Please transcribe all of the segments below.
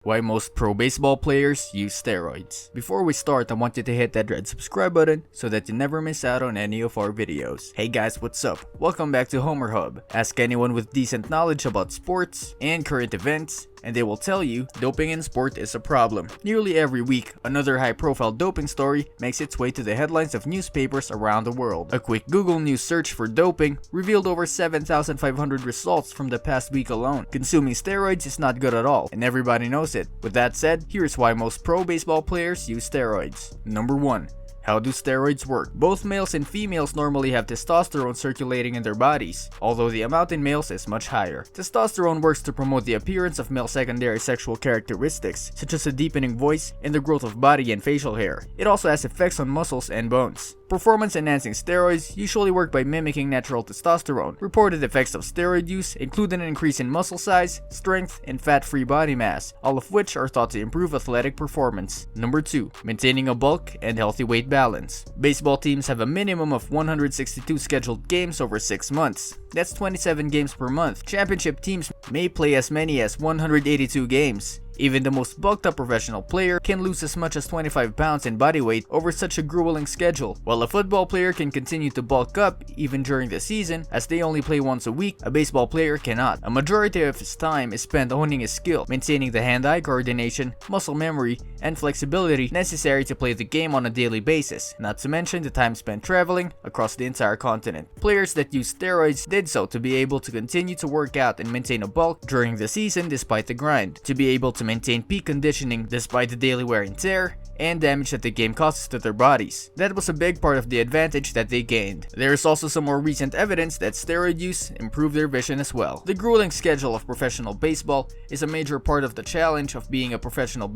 Why most pro baseball players use steroids. Before we start, I want you to hit that red subscribe button so that you never miss out on any of our videos. Hey guys, what's up? Welcome back to Homer Hub. Ask anyone with decent knowledge about sports and current events, and they will tell you doping in sport is a problem. Nearly every week, another high-profile doping story makes its way to the headlines of newspapers around the world. A quick Google News search for doping revealed over 7,500 results from the past week alone. Consuming steroids is not good at all, and everybody knows it. With that said, here's why most pro baseball players use steroids. Number 1. How do steroids work? Both males and females normally have testosterone circulating in their bodies, although the amount in males is much higher. Testosterone works to promote the appearance of male secondary sexual characteristics, such as a deepening voice and the growth of body and facial hair. It also has effects on muscles and bones. Performance-enhancing steroids usually work by mimicking natural testosterone. Reported effects of steroid use include an increase in muscle size, strength, and fat-free body mass, all of which are thought to improve athletic performance. Number 2. Maintaining a bulk and healthy weight balance. Baseball teams have a minimum of 162 scheduled games over 6 months. That's 27 games per month. Championship teams may play as many as 182 games. Even the most bulked up professional player can lose as much as 25 pounds in body weight over such a grueling schedule. While a football player can continue to bulk up even during the season, as they only play once a week, a baseball player cannot. A majority of his time is spent honing his skill, maintaining the hand-eye coordination, muscle memory, and flexibility necessary to play the game on a daily basis, not to mention the time spent traveling across the entire continent. Players that use steroids did so to be able to continue to work out and maintain a bulk during the season despite the grind, to be able to maintain peak conditioning despite the daily wear and tear and damage that the game causes to their bodies. That was a big part of the advantage that they gained. There is also some more recent evidence that steroid use improved their vision as well. The grueling schedule of professional baseball is a major part of the challenge of being a professional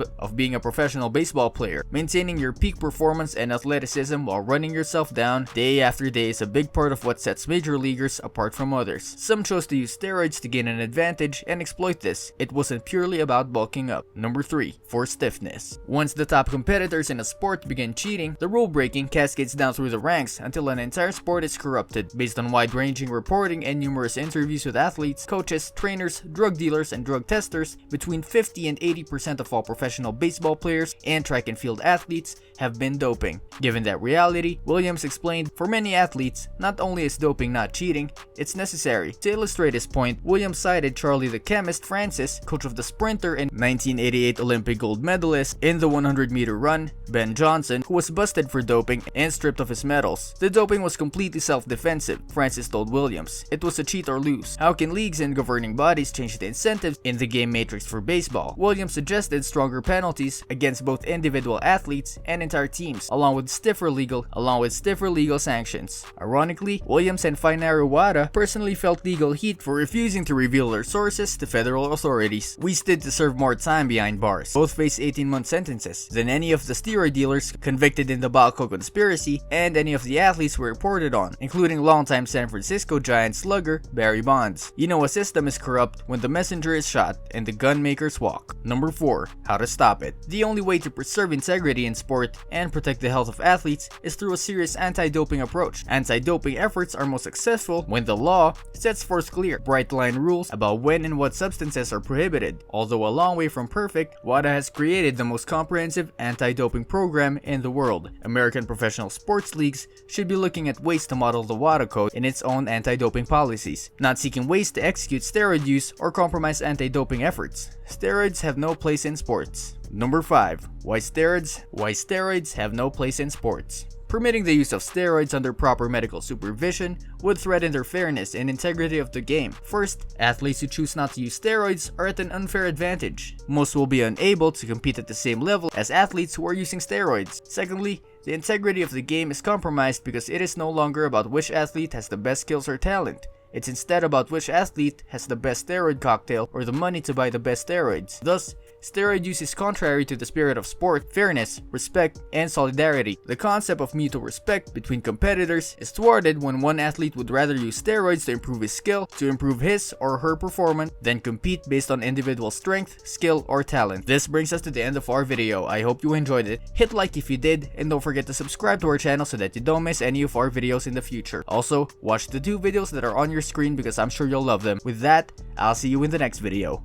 baseball player. Maintaining your peak performance and athleticism while running yourself down day after day is a big part of what sets major leaguers apart from others. Some chose to use steroids to gain an advantage and exploit this. It wasn't purely about bulking up. Number 3. For stiffness. Once the top competitors in a sport begin cheating, the rule breaking cascades down through the ranks until an entire sport is corrupted. Based on wide-ranging reporting and numerous interviews with athletes, coaches, trainers, drug dealers, and drug testers, between 50 and 80% of all professional baseball players and track and field athletes have been doping. Given that reality, Williams explained, for many athletes, not only is doping not cheating, it's necessary. To illustrate his point, Williams cited Charlie the Chemist Francis, coach of the sprinter and 1988 Olympic gold medalist in the 100-meter run, Ben Johnson, who was busted for doping and stripped of his medals. The doping was completely self-defensive, Francis told Williams. It was a cheat or lose. How can leagues and governing bodies change the incentives in the game matrix for baseball? Williams suggested stronger penalties against both individual athletes and entire teams, along with stiffer legal sanctions. Ironically, Williams and Finaro Wada personally felt legal heat for refusing to reveal their sources to federal authorities. We stood to serve more time behind bars. Both face 18-month sentences than any of the steroid dealers convicted in the Balco conspiracy and any of the athletes were reported on, including longtime San Francisco Giants slugger Barry Bonds. You know a system is corrupt when the messenger is shot and the gun makers walk. Number 4. How to stop it. The only way to preserve integrity in sport and protect the health of athletes is through a serious anti-doping approach. Anti-doping efforts are most successful when the law sets forth clear, bright-line rules about when and what substances are prohibited. Although a long way from perfect, WADA has created the most comprehensive anti-doping program in the world. American professional sports leagues should be looking at ways to model the WADA code in its own anti-doping policies, not seeking ways to execute steroid use or compromise anti-doping efforts. Steroids have no place in sports. Number 5. Why steroids have no place in sports. Permitting the use of steroids under proper medical supervision would threaten their fairness and integrity of the game. First, athletes who choose not to use steroids are at an unfair advantage. Most will be unable to compete at the same level as athletes who are using steroids. Secondly, the integrity of the game is compromised because it is no longer about which athlete has the best skills or talent. It's instead about which athlete has the best steroid cocktail or the money to buy the best steroids. Thus, steroid use is contrary to the spirit of sport, fairness, respect, and solidarity. The concept of mutual respect between competitors is thwarted when one athlete would rather use steroids to improve his skill, to improve his or her performance, than compete based on individual strength, skill, or talent. This brings us to the end of our video. I hope you enjoyed it. Hit like if you did, and don't forget to subscribe to our channel so that you don't miss any of our videos in the future. Also, watch the 2 videos that are on your screen because I'm sure you'll love them. With that, I'll see you in the next video.